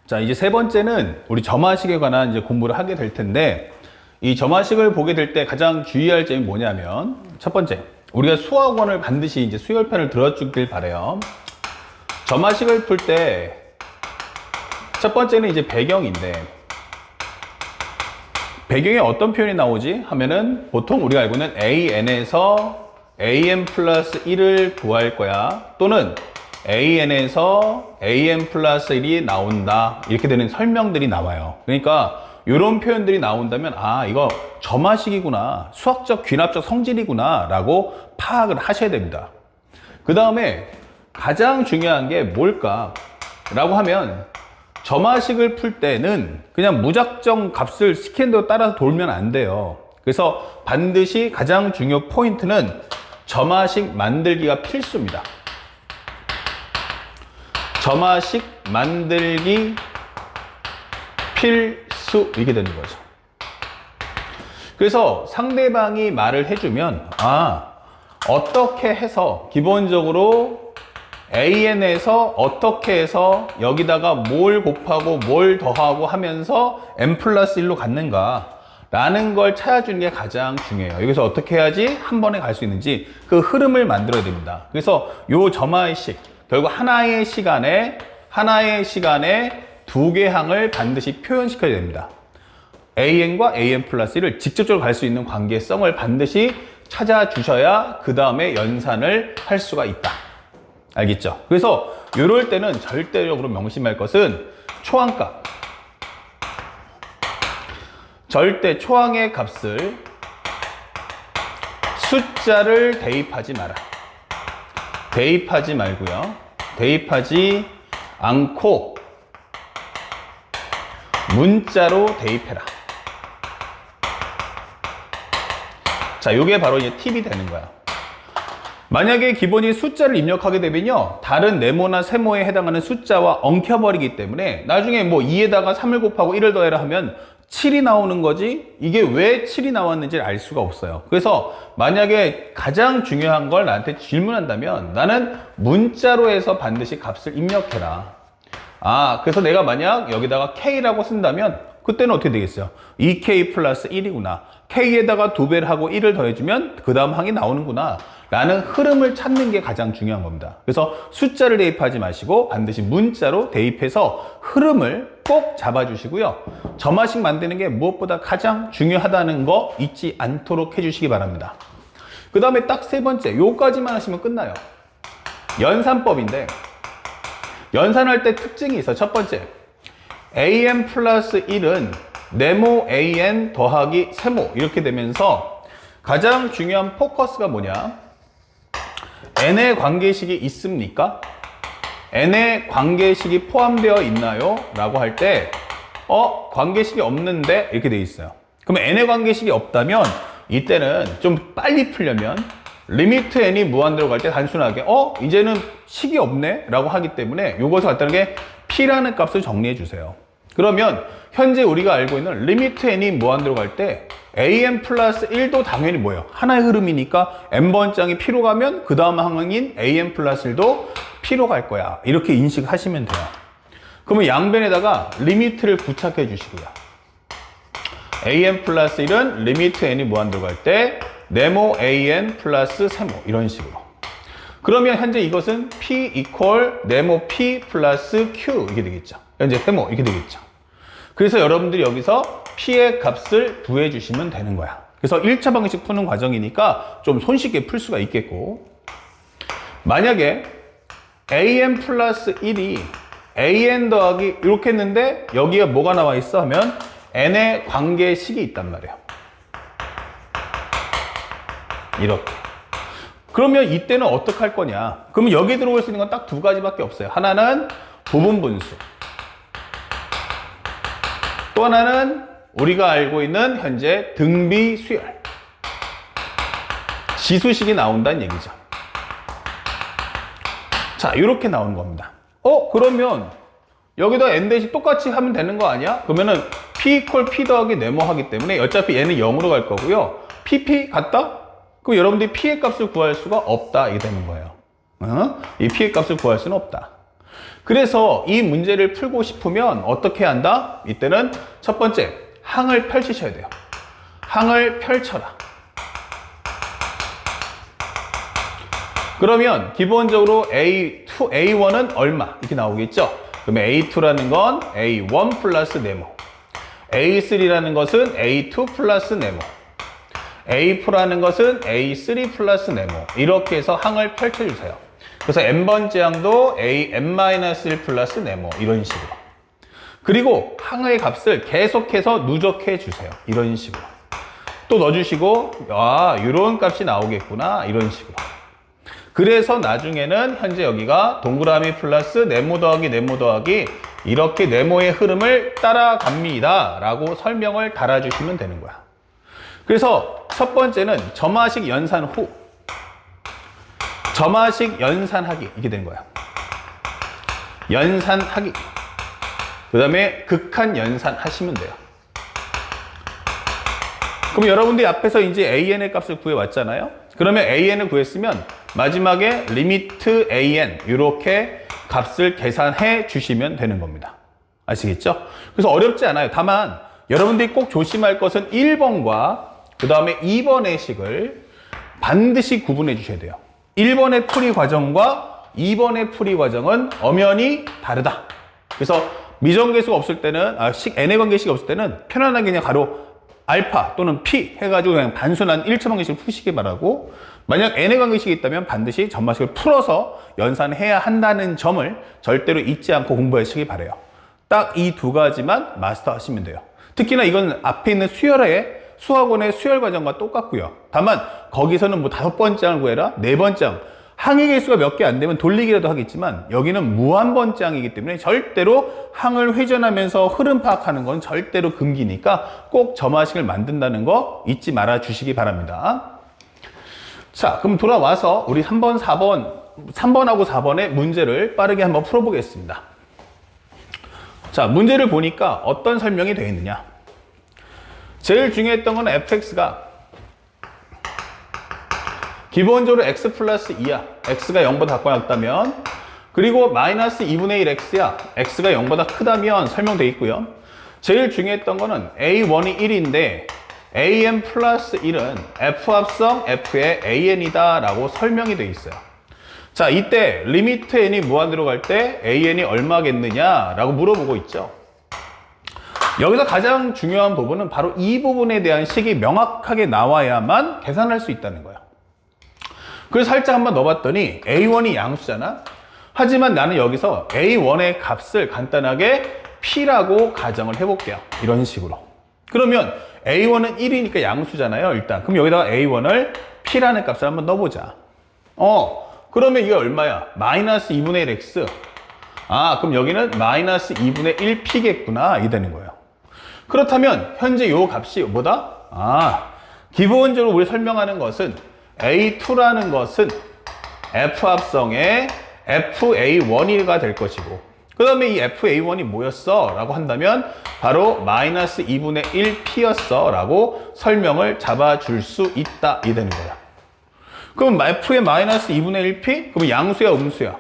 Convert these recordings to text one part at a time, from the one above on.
자, 이제 세 번째는 우리 점화식에 관한 이제 공부를 하게 될 텐데, 이 점화식을 보게 될 때 가장 주의할 점이 뭐냐면, 첫 번째, 우리가 수학원을 반드시 이제 수열편을 들어주길 바래요. 점화식을 풀 때, 첫 번째는 이제 배경인데, 배경에 어떤 표현이 나오지? 하면은 보통 우리가 알고 있는 AN에서 AN 플러스 1을 구할 거야. 또는 AN에서 AN 플러스 1이 나온다. 이렇게 되는 설명들이 나와요. 그러니까 이런 표현들이 나온다면 아, 이거 점화식이구나. 수학적 귀납적 성질이구나 라고 파악을 하셔야 됩니다. 그 다음에 가장 중요한 게 뭘까? 라고 하면 점화식을 풀 때는 그냥 무작정 값을 스캔으로 따라서 돌면 안 돼요. 그래서 반드시 가장 중요 포인트는 점화식 만들기가 필수입니다. 점화식 만들기 필수 이렇게 되는 거죠. 그래서 상대방이 말을 해주면 아, 어떻게 해서 기본적으로 AN에서 어떻게 해서 여기다가 뭘 곱하고 뭘 더하고 하면서 n 플러스 1로 갔는가 라는 걸 찾아주는 게 가장 중요해요. 여기서 어떻게 해야지 한 번에 갈 수 있는지 그 흐름을 만들어야 됩니다. 그래서 요 점화의식 결국 하나의 시간에 두 개 항을 반드시 표현시켜야 됩니다. AN과 AN 플러스 1을 직접적으로 갈 수 있는 관계성을 반드시 찾아주셔야 그 다음에 연산을 할 수가 있다. 알겠죠? 그래서 이럴 때는 절대적으로 명심할 것은 초항값. 절대 초항의 값을 숫자를 대입하지 마라. 대입하지 말고요. 대입하지 않고 문자로 대입해라. 자, 요게 바로 이제 팁이 되는 거야. 만약에 기본이 숫자를 입력하게 되면요, 다른 네모나 세모에 해당하는 숫자와 엉켜버리기 때문에 나중에 뭐 2에다가 3을 곱하고 1을 더해라 하면 7이 나오는 거지 이게 왜 7이 나왔는지 알 수가 없어요. 그래서 만약에 가장 중요한 걸 나한테 질문한다면 나는 문자로 해서 반드시 값을 입력해라. 아, 그래서 내가 만약 여기다가 K라고 쓴다면 그때는 어떻게 되겠어요? 2K 플러스 1이구나. K에다가 2배를 하고 1을 더해주면 그 다음 항이 나오는구나 라는 흐름을 찾는 게 가장 중요한 겁니다. 그래서 숫자를 대입하지 마시고 반드시 문자로 대입해서 흐름을 꼭 잡아주시고요. 점화식 만드는 게 무엇보다 가장 중요하다는 거 잊지 않도록 해주시기 바랍니다. 그 다음에 딱 세 번째, 요까지만 하시면 끝나요. 연산법인데 연산할 때 특징이 있어요. 첫 번째, AN 플러스 1은 네모 AN 더하기 세모 이렇게 되면서 가장 중요한 포커스가 뭐냐? n의 관계식이 있습니까? n의 관계식이 포함되어 있나요? 라고 할 때 관계식이 없는데 이렇게 돼 있어요. 그럼 n의 관계식이 없다면 이때는 좀 빨리 풀려면 리미트 n이 무한대로 갈 때 단순하게 이제는 식이 없네? 라고 하기 때문에 이것을 간단하게 p라는 값을 정리해 주세요. 그러면 현재 우리가 알고 있는 리미트 n이 무한대로 갈 때 AN 플러스 1도 당연히 뭐예요? 하나의 흐름이니까 n번장이 p로 가면 그 다음 항인 AN 플러스 1도 p로 갈 거야. 이렇게 인식하시면 돼요. 그러면 양변에다가 리미트를 부착해 주시고요. AN 플러스 1은 리미트 n이 무한대로 갈 때 네모 AN 플러스 세모 이런 식으로. 그러면 현재 이것은 p 이퀄 네모 p 플러스 q 이게 되겠죠. 현재 세모 이렇게 되겠죠. 그래서 여러분들이 여기서 p의 값을 구해 주시면 되는 거야. 그래서 1차 방식 푸는 과정이니까 좀 손쉽게 풀 수가 있겠고, 만약에 an 플러스 1이 an 더하기 이렇게 했는데 여기에 뭐가 나와 있어 하면 n의 관계식이 있단 말이에요. 이렇게. 그러면 이때는 어떻게 할 거냐? 그러면 여기 들어올 수 있는 건 딱 두 가지밖에 없어요. 하나는 부분 분수. 또 하나는 우리가 알고 있는 현재 등비 수열. 지수식이 나온다는 얘기죠. 자, 이렇게 나오는 겁니다. 그러면 여기다 n 대신 똑같이 하면 되는 거 아니야? 그러면은 p 이퀄 p 더하기 네모 하기 때문에 어차피 얘는 0으로 갈 거고요. pp 같다? 그럼 여러분들이 p의 값을 구할 수가 없다. 이게 되는 거예요. 이 p의 값을 구할 수는 없다. 그래서 이 문제를 풀고 싶으면 어떻게 한다? 이때는 첫 번째, 항을 펼치셔야 돼요. 항을 펼쳐라. 그러면 기본적으로 A1은 얼마? 이렇게 나오겠죠? 그러면 A2라는 건 A1 플러스 네모, A3라는 것은 A2 플러스 네모, A4라는 것은 A3 플러스 네모, 이렇게 해서 항을 펼쳐주세요. 그래서 n번째 항도 AN-1 플러스 네모, 이런 식으로. 그리고 항의 값을 계속해서 누적해 주세요. 이런 식으로. 또 넣어주시고, 이런 값이 나오겠구나, 이런 식으로. 그래서 나중에는 현재 여기가 동그라미 플러스 네모 더하기 네모 더하기 이렇게 네모의 흐름을 따라갑니다 라고 설명을 달아주시면 되는 거야. 그래서 첫 번째는 점화식 연산 후, 점화식 연산하기, 이게 된 거야. 연산하기. 그 다음에 극한 연산하시면 돼요. 그럼 여러분들이 앞에서 이제 AN의 값을 구해왔잖아요. 그러면 AN을 구했으면 마지막에 리미트 AN 이렇게 값을 계산해 주시면 되는 겁니다. 아시겠죠? 그래서 어렵지 않아요. 다만 여러분들이 꼭 조심할 것은 1번과 그 다음에 2번의 식을 반드시 구분해 주셔야 돼요. 1번의 풀이 과정과 2번의 풀이 과정은 엄연히 다르다. 그래서 미정계수가 없을 때는 n의 관계식이 없을 때는 편안하게 그냥 가로 알파 또는 p 해가지고 그냥 단순한 1차 관계식을 푸시기 바라고, 만약 n의 관계식이 있다면 반드시 점화식을 풀어서 연산해야 한다는 점을 절대로 잊지 않고 공부하시기 바라요. 딱 이 두 가지만 마스터하시면 돼요. 특히나 이건 앞에 있는 수학원의 수열 과정과 똑같고요. 다만 거기서는 뭐 5번째 항을 구해라, 4번째 항, 항의 개수가 몇 개 안 되면 돌리기라도 하겠지만 여기는 무한번째 항이기 때문에 절대로 항을 회전하면서 흐름 파악하는 건 절대로 금기니까 꼭 점화식을 만든다는 거 잊지 말아 주시기 바랍니다. 자, 그럼 돌아와서 우리 3번하고 4번의 문제를 빠르게 한번 풀어보겠습니다. 자, 문제를 보니까 어떤 설명이 되어 있느냐. 제일 중요했던 건 fx가 기본적으로 x 플러스 2야. x가 0보다 작다면, 그리고 마이너스 2분의 1 x야. x가 0보다 크다면 설명되어 있고요. 제일 중요했던 거는 a1이 1인데 an 플러스 1은 f 합성 f의 an이다 라고 설명이 되어 있어요. 자, 이때 리미트 n이 무한대로 갈 때 an이 얼마겠느냐 라고 물어보고 있죠. 여기서 가장 중요한 부분은 바로 이 부분에 대한 식이 명확하게 나와야만 계산할 수 있다는 거예요. 그래서 살짝 한번 넣어봤더니 A1이 양수잖아. 하지만 나는 여기서 A1의 값을 간단하게 P라고 가정을 해볼게요. 이런 식으로. 그러면 A1은 1이니까 양수잖아요. 일단. 그럼 여기다가 A1을 P라는 값을 한번 넣어보자. 그러면 이게 얼마야? 마이너스 2분의 1 X. 그럼 여기는 마이너스 2분의 1 P겠구나. 이 되는 거예요. 그렇다면 현재 요 값이 뭐다? 기본적으로 우리 설명하는 것은 A2라는 것은 F합성의 FA1가 될 것이고, 그 다음에 이 FA1이 뭐였어? 라고 한다면 바로 마이너스 2분의 1 P였어 라고 설명을 잡아줄 수 있다. 이 되는 거야. 그럼 F의 마이너스 2분의 1 P? 그러면 양수야 음수야?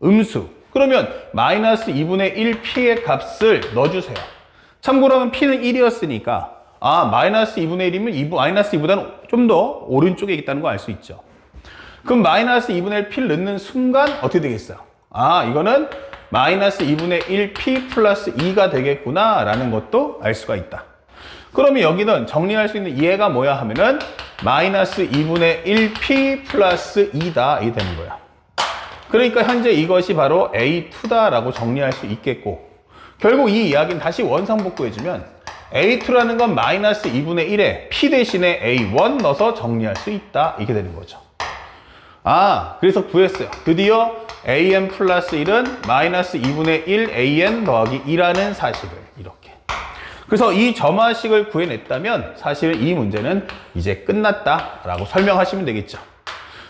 음수. 그러면 마이너스 2분의 1 P의 값을 넣어주세요. 참고로 하면 P는 1이었으니까 마이너스 2분의 1이면 마이너스 2보다는 좀 더 오른쪽에 있다는 거 알 수 있죠. 그럼 마이너스 2분의 1 P를 넣는 순간 어떻게 되겠어요? 이거는 마이너스 2분의 1 P 플러스 2가 되겠구나 라는 것도 알 수가 있다. 그러면 여기는 정리할 수 있는 얘가 뭐야 하면은 마이너스 2분의 1 P 플러스 2다 이 되는 거야. 그러니까 현재 이것이 바로 A2다 라고 정리할 수 있겠고, 결국 이 이야기는 다시 원상복구해주면 A2라는 건 마이너스 2분의 1에 P 대신에 A1 넣어서 정리할 수 있다. 이게 되는 거죠. 그래서 구했어요. 드디어 AN 플러스 1은 마이너스 2분의 1 AN 더하기 2라는 사실을 이렇게. 그래서 이 점화식을 구해냈다면 사실은 이 문제는 이제 끝났다 라고 설명하시면 되겠죠.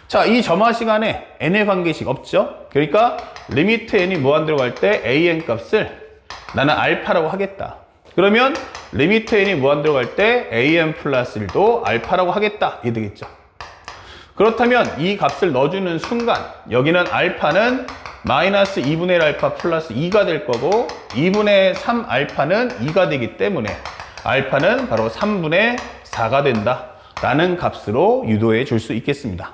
자, 이 점화식 안에 n의 관계식 없죠? 그러니까 리미트 n이 무한대로 갈 때 an 값을 나는 알파라고 하겠다. 그러면 리미트 n이 무한대로 갈 때 an 플러스 1도 알파라고 하겠다. 이게 되겠죠. 그렇다면 이 값을 넣어주는 순간 여기는 알파는 마이너스 2분의 1 알파 플러스 2가 될 거고 2분의 3 알파는 2가 되기 때문에 알파는 바로 3분의 4가 된다 라는 값으로 유도해 줄 수 있겠습니다.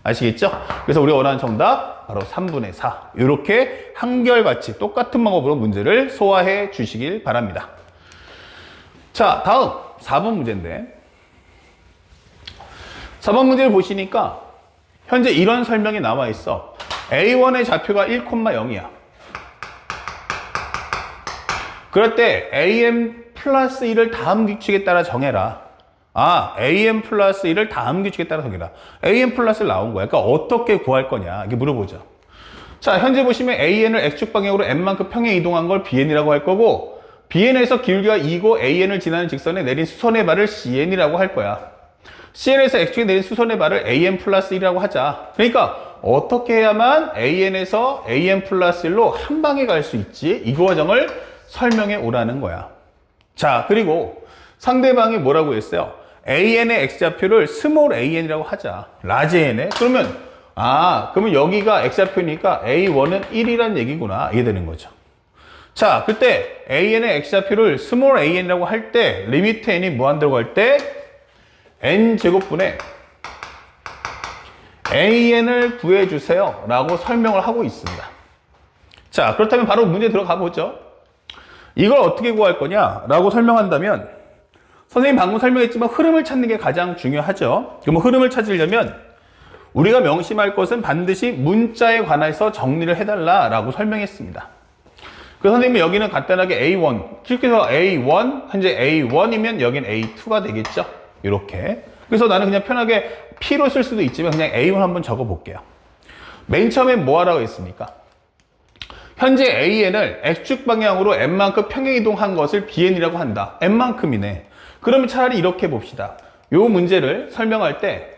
아시겠죠? 그래서 우리가 원하는 정답 바로 3분의 4 이렇게 한결같이 똑같은 방법으로 문제를 소화해 주시길 바랍니다. 자, 다음 4번 문제인데 4번 문제를 보시니까 현재 이런 설명이 나와 있어. A1의 좌표가 1,0이야. 그럴 때 AM 플러스 1을 다음 규칙에 따라 정해라. AM 플러스 1을 다음 규칙에 따라 정해라. AM 플러스 1 나온 거야. 그러니까 어떻게 구할 거냐 이게 물어보죠. 자, 현재 보시면 AN을 X축 방향으로 N만큼 평행 이동한 걸 BN이라고 할 거고 BN에서 기울기가 2고 AN을 지나는 직선에 내린 수선의 발을 CN이라고 할 거야. CN에서 X축에 내린 수선의 발을 AN 플러스 1이라고 하자. 그러니까 어떻게 해야만 AN에서 AN 플러스 1로 한 방에 갈 수 있지? 이 과정을 설명해 오라는 거야. 자, 그리고 상대방이 뭐라고 했어요? AN의 X좌표를 스몰 AN이라고 하자. 라지 N에. 그러면 여기가 X좌표니까 A1은 1이란 얘기구나. 이게 되는 거죠. 자, 그때 AN의 X좌표를 스몰 AN이라고 할 때 리미트 N이 무한대로 갈 때 N제곱분의 AN을 구해주세요 라고 설명을 하고 있습니다. 자, 그렇다면 바로 문제 들어가 보죠. 이걸 어떻게 구할 거냐 라고 설명한다면 선생님 방금 설명했지만 흐름을 찾는 게 가장 중요하죠. 그럼 흐름을 찾으려면 우리가 명심할 것은 반드시 문자에 관해서 정리를 해달라 라고 설명했습니다. 그래서 선생님이 여기는 간단하게 A1 그래서 A1 현재 A1이면 여긴 A2가 되겠죠. 이렇게. 그래서 나는 그냥 편하게 P로 쓸 수도 있지만 그냥 A1 한번 적어 볼게요. 맨 처음에 뭐 하라고 했습니까? 현재 AN을 X축 방향으로 N만큼 평행 이동한 것을 BN이라고 한다. N만큼이네. 그러면 차라리 이렇게 봅시다. 요 문제를 설명할 때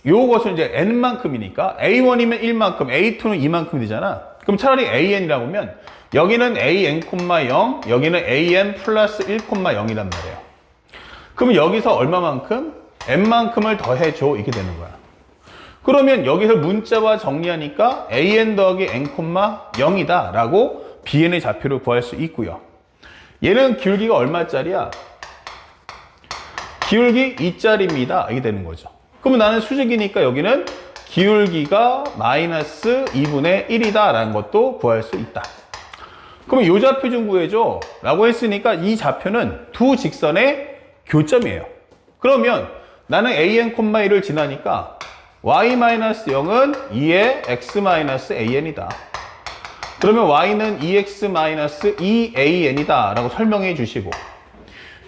요것은 이제 N만큼이니까 A1이면 1만큼, A2는 2만큼이 되잖아. 그럼 차라리 AN이라고 하면 여기는 AN, 0, 여기는 AN 플러스 1,0이란 말이에요. 그럼 여기서 얼마만큼? N만큼을 더해줘. 이렇게 되는 거야. 그러면 여기서 문자와 정리하니까 AN 더하기 N, 0이다 라고 BN의 좌표를 구할 수 있고요. 얘는 기울기가 얼마짜리야? 기울기 2짜리입니다. 이게 되는 거죠. 그러면 나는 수직이니까 여기는 기울기가 마이너스 2분의 1이다 라는 것도 구할 수 있다. 그러면 이 좌표 좀 구해줘 라고 했으니까 이 좌표는 두 직선의 교점이에요. 그러면 나는 AN, 1을 지나니까 y-0은 2의 x-an이다. 그러면 y는 2x-2an이다 라고 설명해 주시고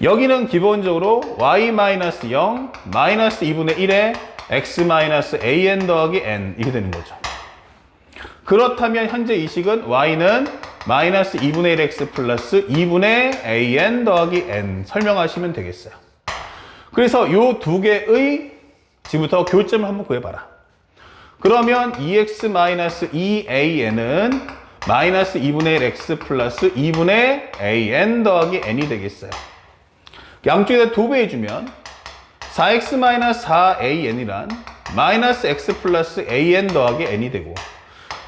여기는 기본적으로 y-0 마이너스 2분의 1의 x-an 더하기 n 이렇게 되는 거죠. 그렇다면 현재 이 식은 y는 마이너스 2분의 1x 플러스 2분의 an 더하기 n 설명하시면 되겠어요. 그래서 이 두 개의 지금부터 교점을 한번 구해봐라. 그러면 2x-2an은 마이너스 2분의 1x 플러스 2분의 an 더하기 n이 되겠어요. 양쪽에다 2배 해주면 4x-4an이란 마이너스 x 플러스 an 더하기 n이 되고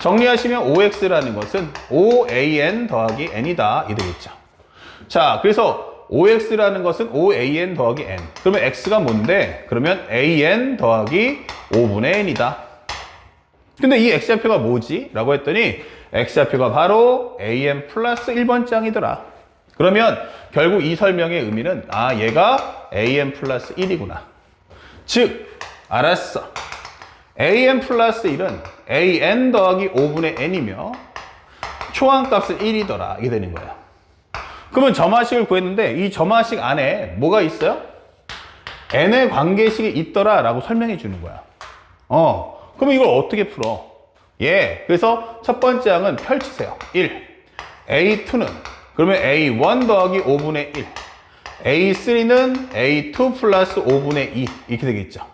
정리하시면 5x라는 것은 5an 더하기 n이다 이 되겠죠. 자, 그래서 5x라는 것은 5an 더하기 n. 그러면 x가 뭔데? 그러면 an 더하기 5분의 n이다. 근데 이 x좌표가 뭐지? 라고 했더니 x좌표가 바로 an 플러스 1번 짱이더라. 그러면 결국 이 설명의 의미는 얘가 an 플러스 1이구나. 즉 알았어. an 플러스 1은 an 더하기 5분의 n이며 초항값은 1이더라. 이게 되는 거예요. 그러면 점화식을 구했는데 이 점화식 안에 뭐가 있어요? n의 관계식이 있더라 라고 설명해 주는 거야. 그러면 이걸 어떻게 풀어? 그래서 첫 번째 항은 펼치세요. 1. A2는 그러면 A1 더하기 5분의 1. A3는 A2 플러스 5분의 2 이렇게 되겠죠.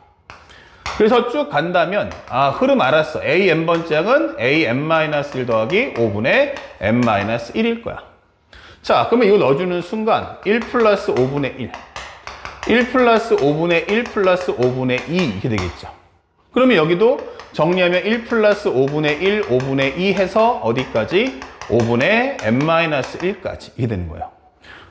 그래서 쭉 간다면 흐름 알았어. AN번째 항은 AN-1 더하기 5분의 N-1일 거야. 자, 그러면 이거 넣어주는 순간 1 플러스 5분의 1 1 플러스 5분의 1 플러스 5분의 2 이렇게 되겠죠. 그러면 여기도 정리하면 1 플러스 5분의 1, 5분의 2 해서 어디까지? 5분의 n-1까지 이게 되는 거예요.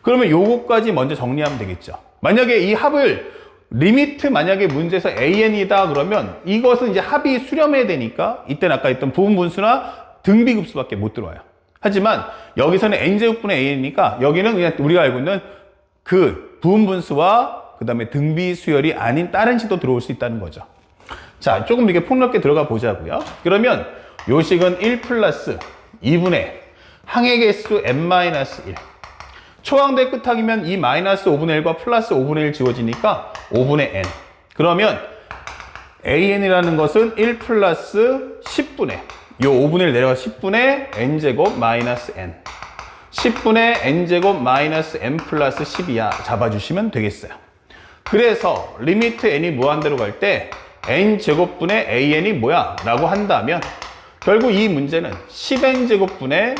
그러면 요거까지 먼저 정리하면 되겠죠. 만약에 이 합을 리미트 만약에 문제에서 an이다 그러면 이것은 이제 합이 수렴해야 되니까 이때는 아까 했던 부분분수나 등비급수밖에 못 들어와요. 하지만 여기서는 n제곱분의 an이니까 여기는 그냥 우리가 알고 있는 그 부분분수와 그 다음에 등비수열이 아닌 다른 식도 들어올 수 있다는 거죠. 자, 조금 이렇게 폭넓게 들어가 보자고요. 그러면 요식은 1 플러스 2분의 항의 개수 n-1 초항대 끝항이면 이 마이너스 5분의 1과 플러스 5분의 1 지워지니까 5분의 n. 그러면 an이라는 것은 1 플러스 10분의 요 5분의 1 내려가서 10분의 n제곱 마이너스 n 10분의 n제곱 마이너스 n 플러스 10이야 잡아주시면 되겠어요. 그래서 리미트 n이 무한대로 갈 때 n제곱분의 an이 뭐야? 라고 한다면 결국 이 문제는 10n제곱분의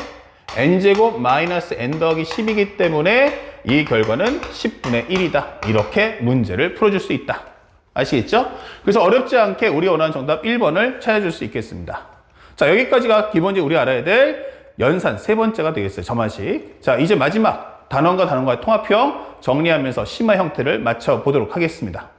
n제곱 마이너스 n 더하기 10이기 때문에 이 결과는 10분의 1이다. 이렇게 문제를 풀어줄 수 있다. 아시겠죠? 그래서 어렵지 않게 우리가 원하는 정답 1번을 찾아줄 수 있겠습니다. 자, 여기까지가 기본적으로 우리가 알아야 될 연산 세 번째가 되겠어요. 점화식. 자, 이제 마지막 단원과 단원과의 통합형 정리하면서 심화 형태를 맞춰보도록 하겠습니다.